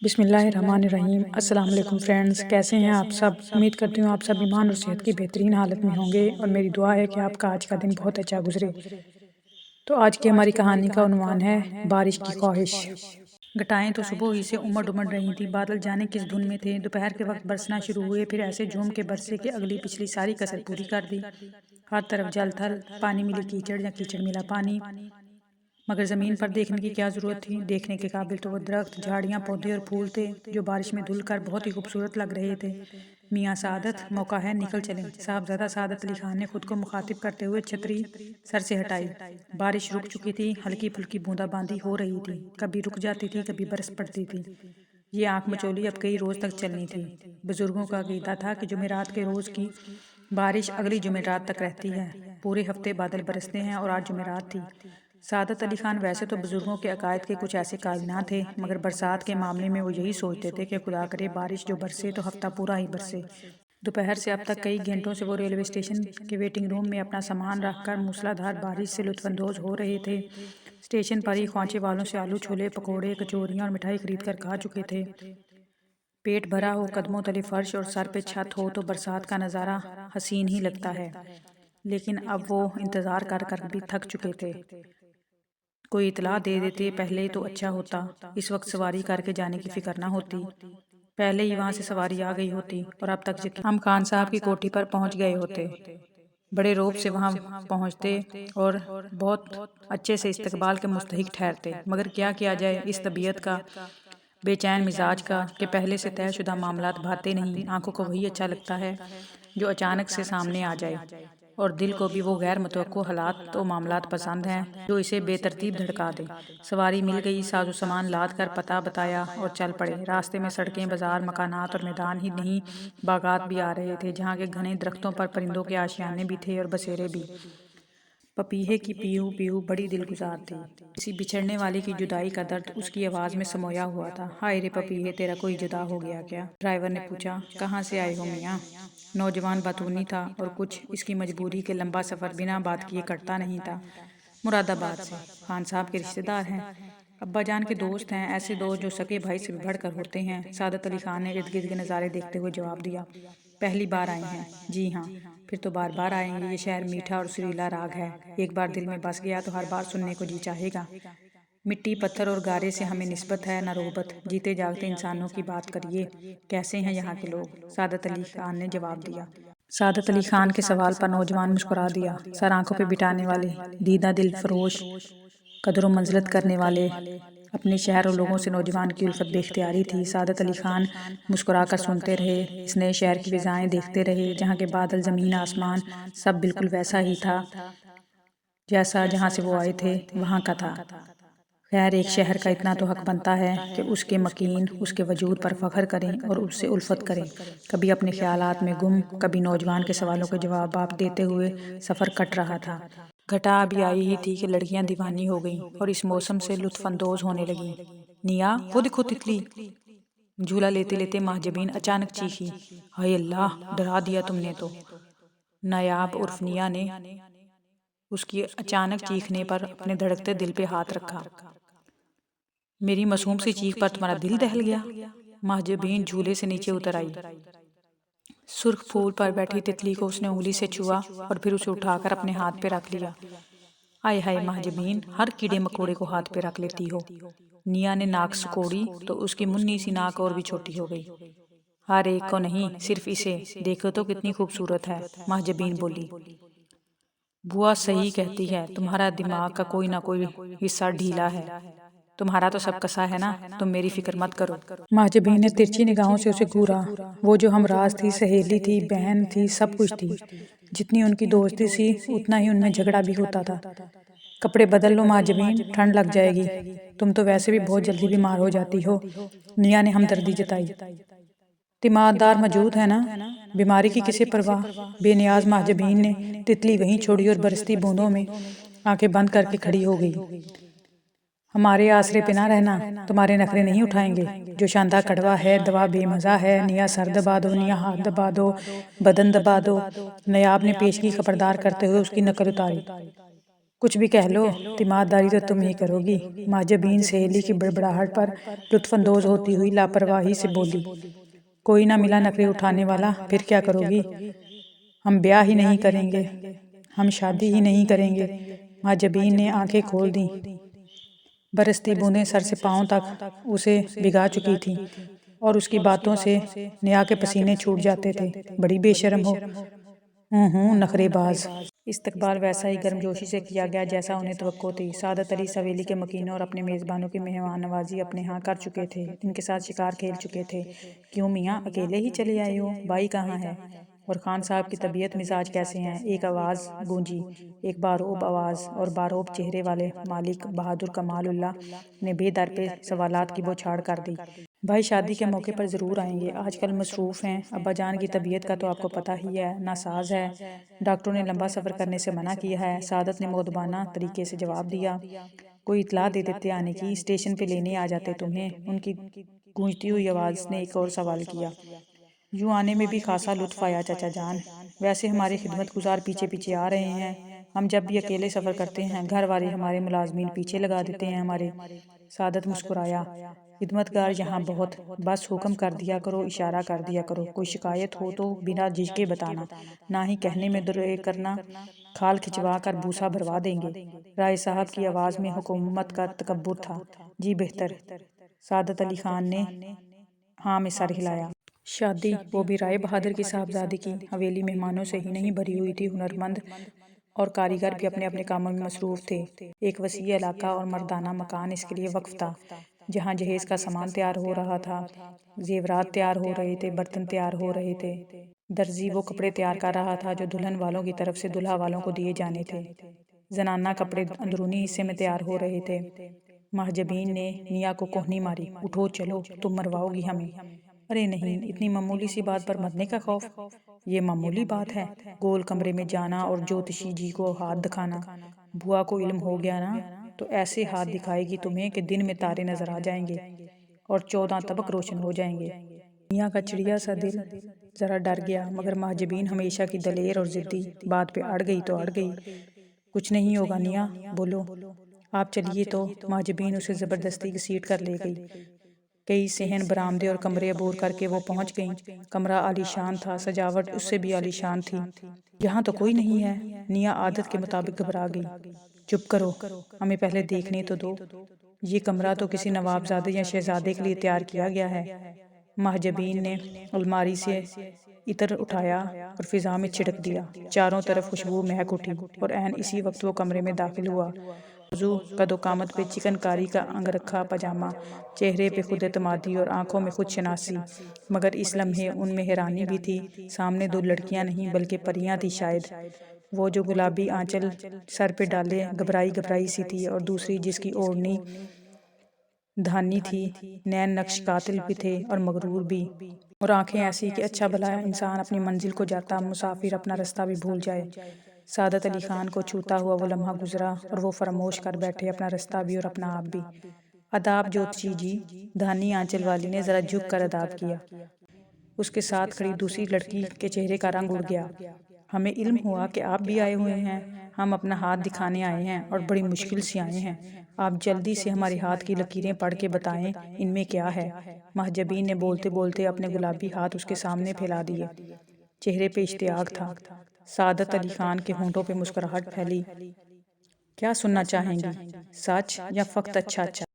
बिस्मिल्लाहिर्रहमानिर्रहीम। अस्सलाम वालेकुम फ्रेंड्स, कैसे हैं आप सब। उम्मीद करती हूँ आप सब ईमान और सेहत की बेहतरीन हालत में होंगे और मेरी दुआ है कि आपका आज का दिन बहुत अच्छा गुजरे। तो आज की हमारी कहानी का उन्वान है बारिश की ख्वाहिश। घटाएं तो सुबह ही से उमड़ उमड़ रही थी। बादल जाने किस धुन में थे। दोपहर के वक्त बरसना शुरू हुए, फिर ऐसे झूम के बरसे कि अगली पिछली सारी कसर पूरी कर दी। हर तरफ जल थल, पानी मिली कीचड़ या कीचड़ मिला पानी। मगर ज़मीन पर देखने की क्या ज़रूरत थी। देखने के काबिल तो वो दरख्त, झाड़ियाँ, पौधे और फूल थे जो बारिश में धुलकर बहुत ही खूबसूरत लग रहे थे। मियाँ सादत, मौका है, निकल चलें। साहबजादा सादत अली खान ने खुद को मुखातिब करते हुए छतरी सर से हटाई। बारिश रुक चुकी थी, हल्की फुल्की बूंदाबांदी हो रही थी। कभी रुक जाती थी, कभी बरस पड़ती थी। ये आंख मचोली अब कई रोज़ तक चलनी थी। बुजुर्गों का अकीदा था कि जुमेरात के रोज़ की बारिश अगली जुमेरात तक रहती है। पूरे हफ्ते बादल बरसते हैं और आज जुमेरात थी। सादत अली खान वैसे तो बुजुर्गों के अकायद के कुछ ऐसे कायल ना थे, मगर बरसात के मामले में वो यही सोचते थे कि खुदा करे बारिश जो बरसे तो हफ्ता पूरा ही बरसे। दोपहर से अब तक कई घंटों से वो रेलवे स्टेशन के वेटिंग रूम में अपना सामान रखकर मूसलाधार बारिश से लुत्फानंदोज हो रहे थे। स्टेशन पर ही ख्वांचे वालों से आलू छोले, पकौड़े, कचौरियाँ और मिठाई खरीद कर खा चुके थे। पेट भरा हो, कदमों तले फर्श और सर पे छत हो तो बरसात का नज़ारा हसीन ही लगता है। लेकिन अब वो इंतज़ार कर कर भी थक चुके थे। कोई इतला दे देते पहले तो अच्छा होता। इस वक्त सवारी करके जाने की फिक्र ना होती। पहले ही वहाँ से सवारी आ गई होती और अब तक हम खान साहब की कोठी पर पहुँच गए होते। बड़े रौब से वहाँ पहुँचते और बहुत अच्छे से इस्तकबाल के मुस्तहिक ठहरते। मगर क्या किया जाए इस तबीयत का, बेचैन मिजाज का, कि पहले से तयशुदा मामलात भाते नहीं। आंखों को वही अच्छा लगता है जो अचानक से सामने आ जाए, और दिल को भी वो गैर मुतवक्को हालात तो मामलात पसंद हैं जो इसे बेतरतीब धड़का दें। सवारी मिल गई, साजो सामान लाद कर पता बताया और चल पड़े। रास्ते में सड़कें, बाजार, मकानात और मैदान ही नहीं, बागात भी आ रहे थे, जहाँ के घने दरख्तों पर परिंदों के आशियाने भी थे और बसेरे भी। पपीहे की पीहू पीहू बड़ी दिलगुजार थी। किसी बिछड़ने वाले की जुदाई का दर्द उसकी आवाज़ में समोया हुआ था। हाय रे पपीहे, तेरा कोई जुदा हो गया क्या। ड्राइवर ने पूछा। कहाँ से आए हो मियाँ। नौजवान बतूनी था और कुछ इसकी मजबूरी के लंबा सफ़र बिना बात किए कटता नहीं था। मुरादाबाद से। खान साहब के रिश्तेदार हैं, अब्बा जान के दोस्त हैं, ऐसे दोस्त जो सके भाई से भी बढ़कर होते हैं। सादत अली खान ने इर्द गिर्द के नज़ारे देखते हुए जवाब दिया। पहली बार आए हैं। जी हाँ, फिर तो बार बार आएंगे। ये शहर मीठा और सुरीला राग है, एक बार दिल में बस गया तो हर बार सुनने को जी चाहेगा। मिट्टी, पत्थर और गारे से हमें निस्बत है न रोबत। जीते जागते इंसानों की बात करिए, कैसे हैं यहाँ के लोग। सादत अली खान ने जवाब दिया। सादत अली खान के सवाल पर नौजवान मुस्कुरा दिया। सर आंखों पे बिठाने वाले, दीदा दिल फरोश, कदरों मंजिलत करने वाले अपने शहर और लोगों से नौजवान की उल्फत बेख्तियारी थी। सादत अली खान मुस्कुराकर सुनते रहे, इस नए शहर की फिजाएं देखते रहे, जहाँ के बादल, ज़मीन, आसमान सब बिल्कुल वैसा ही था जैसा जहाँ से वो आए थे वहाँ का था। खैर, एक शहर का इतना तो हक बनता है कि उसके मकीन, उसके वजूद पर फ़ख्र करें और उससे उल्फत करें। कभी अपने ख्यालात में गुम, कभी नौजवान के सवालों के जवाब आप देते हुए सफ़र कट रहा था। घटा अभी आई ही थी कि लड़कियां दीवानी हो गईं और इस मौसम से लुत्फानंदोज होने लगीं। निया, वो देखो तितली। झूला लेते लेते महजबीन अचानक चीखी। हाय अल्लाह, डरा दिया तुमने तो। नायाब उर्फ निया ने उसकी अचानक चीखने पर अपने धड़कते दिल पे हाथ रखा। मेरी मासूम सी चीख पर तुम्हारा दिल दहल गया। महजबीन झूले से नीचे उतर आई। सुर्ख फूल पर बैठी तितली को उसने उंगली से छुआ और फिर उसे उठाकर अपने हाथ पे रख लिया। आय हाय महजबीन, हर कीड़े मकोड़े को हाथ पे रख लेती हो। निया ने नाक सुकोड़ी तो उसकी मुन्नी सी नाक और भी छोटी हो गई। हर एक को नहीं, सिर्फ इसे। देखो तो कितनी खूबसूरत है, महजबीन बोली। बुआ सही कहती है, तुम्हारा दिमाग का कोई ना कोई हिस्सा ढीला है। तुम्हारा तो सब कसा है ना, तुम मेरी फिक्र मत करो। महजबीन ने तिरछी निगाहों से उसे घूरा। वो जो हमराज थी, सहेली थी, बहन थी, सब कुछ थी। जितनी उनकी दोस्ती सी उतना ही उनमें झगड़ा भी होता था। कपड़े बदल लो महजबीन, ठंड लग जाएगी। तुम तो वैसे भी बहुत जल्दी बीमार हो जाती हो। निया ने हमदर्दी जताई। तिमारदार मौजूद है ना, बीमारी की किसे परवाह। बेनियाज महजबीन ने तितली वहीं छोड़ी और बरसती बूंदों में आंखें बंद करके खड़ी हो गई। हमारे आसरे पे ना रहना, तुम्हारे नखरे नहीं उठाएंगे। जो शानदार कड़वा है, दवा बेमज़ा है। निया सर दबा दो, निया हाथ दबा दो, बदन दबा दो। नयाब ने पेशगी खबरदार करते हुए उसकी नकल उतारी। कुछ भी कह लो, तीमारदारी तो तुम ही करोगी। माजबीन सहेली की बड़बड़ाहट पर लुत्फानंदोज होती हुई लापरवाही से बोली। कोई ना मिला नखरे उठाने वाला, फिर क्या करोगी? हम ब्याह ही नहीं करेंगे, हम शादी ही नहीं करेंगे। माजबीन ने आंखें खोल दी। बरसती बूंदें सर से पांव तक उसे भिगा चुकी थीं और उसकी बातों से नेहा के पसीने छूट जाते थे। बड़ी बेशर्म हो। नखरेबाज। इस्तकबाल वैसा ही गर्मजोशी से किया गया जैसा उन्हें तवक्को थी। सादत अली सवेली के मकीनों और अपने मेज़बानों की मेहमान नवाजी अपने यहाँ कर चुके थे। इनके साथ शिकार खेल चुके थे। क्यों मियाँ, अकेले ही चले आए हो? भाई कहाँ है? और खान साहब की तबीयत मिजाज कैसे हैं? एक आवाज़ गूंजी, एक बारोब आवाज़, और बारोब चेहरे वाले मालिक बहादुर कमाल उल्लाह ने बेदर पे सवालात की बौछार कर दी। भाई शादी के मौके पर ज़रूर आएंगे, आजकल मसरूफ़ हैं। अब्बा जान की तबीयत का तो आपको पता ही है, नासाज है। डॉक्टरों ने लंबा सफ़र करने से मना किया है। सादत ने मुअद्दबाना तरीके से जवाब दिया। कोई इतला दे देते आने की, स्टेशन पे लेने आ जाते तुम्हें। उनकी गूंजती हुई आवाज़ ने एक और सवाल किया। यूँ आने में भी खासा लुत्फ़ आया चाचा जान। वैसे हमारे खिदमतगुजार पीछे पीछे आ रहे हैं। हम जब भी अकेले सफ़र करते हैं, घर वाले हमारे मुलाजमीन पीछे लगा देते हैं हमारे। सादत मुस्कुराया। खिदमतगार यहाँ बहुत, बस हुक्म कर दिया करो, इशारा कर दिया करो। कोई शिकायत हो तो बिना झिझके बताना, ना ही कहने में देर करना। खाल खिंचवा कर भूसा भरवा देंगे। राय साहब की आवाज़ में हुकूमत का तकब्बुर था। जी बेहतर। सादत अली खान ने हाँ में सर हिलाया। शादी, वो भी राय बहादुर की साहबजादी की। हवेली मेहमानों से ही नहीं भरी हुई थी। हुनरमंद और कारीगर भी अपने अपने कामों में मसरूफ थे। एक वसी इलाका और मर्दाना मकान इसके लिए वक्फ था, जहाँ जहेज का सामान तैयार हो रहा था, जेवरात तैयार हो रहे थे, बर्तन तैयार हो रहे थे। दर्जी वो कपड़े तैयार कर रहा था जो दुल्हन वालों की तरफ से दुल्हा वालों को दिए जाने थे। जनाना कपड़े अंदरूनी हिस्से में तैयार हो रहे थे। महजबीन ने मियाँ को कोहनी मारी। उठो चलो, तुम मरवाओगी हमें। अरे नहीं, इतनी मामूली सी बात पर मरने का खौफ? ये मामूली बात है? गोल कमरे में जाना और ज्योतिषी जी को हाथ दिखाना। बुआ को इल्म हो गया ना, तो ऐसे हाथ दिखाएगी तुम्हें कि दिन में तारे नजर आ जाएंगे और 14 तबक रोशन हो जाएंगे। मियाँ का चिड़िया सा दिल जरा डर गया, मगर महजबीन हमेशा की दलेर और जिद्दी, बात पे अड़ गई तो अड़ गई। कुछ नहीं होगा निया, बोलो, आप चलिए तो। महजबीन उसे जबरदस्ती घसीट कर ले गई। कई सेहन बरामदे और कमरे अबूर करके वो पहुंच गईं। कमरा आलीशान था, सजावट उससे भी आलीशान थी। यहाँ तो कोई नहीं है। निया आदत के मुताबिक घबरा गई। चुप करो, हमें पहले देखने तो दो। ये कमरा तो किसी नवाबजादे या शहजादे के लिए तैयार किया गया है। महजबीन ने अलमारी से इतर उठाया और फिजा में छिड़क दिया। चारों तरफ खुशबू महक उठी और ऐन इसी वक्त वो कमरे में दाखिल हुआ। वजू कदोकामत पे चिकनकारी का अंगरखा पजामा, चेहरे पे खुद एतमादी और आंखों में खुद शनासी। मगर इस लम्हे उनमें हैरानी भी थी। सामने दो लड़कियां नहीं बल्कि परियां थी शायद। वो जो गुलाबी आंचल सर पे डाले घबराई घबराई सी थी, और दूसरी जिसकी ओढ़नी धानी थी। नैन नक्श कातिल भी थे और मगरूर भी, और आंखें ऐसी कि अच्छा भला इंसान अपनी मंजिल को जाता मुसाफिर अपना रास्ता भी भूल जाए। सादत अली खान को छूता हुआ वो लम्हा गुजरा और वो फरामोश कर बैठे अपना रास्ता भी और अपना आप भी। अदाब ज्योतिषी जी, धानी आंचल वाली ने जरा झुक कर अदाब किया। उसके साथ खड़ी दूसरी लड़की के चेहरे का रंग उड़ गया। हमें इल्म हुआ कि आप भी आए हुए हैं। हम अपना हाथ दिखाने आए हैं और बड़ी मुश्किल से आए हैं। आप जल्दी से हमारे हाथ की लकीरें पढ़ के बताएं, इनमें क्या है? महजबीन ने बोलते बोलते अपने गुलाबी हाथ उसके सामने फैला दिए। चेहरे पे इश्तियाक था। सादत अली खान के होंठों पे मुस्कुराहट फैली। क्या सुनना चाहेंगी, सच या फक्त अच्छा अच्छा?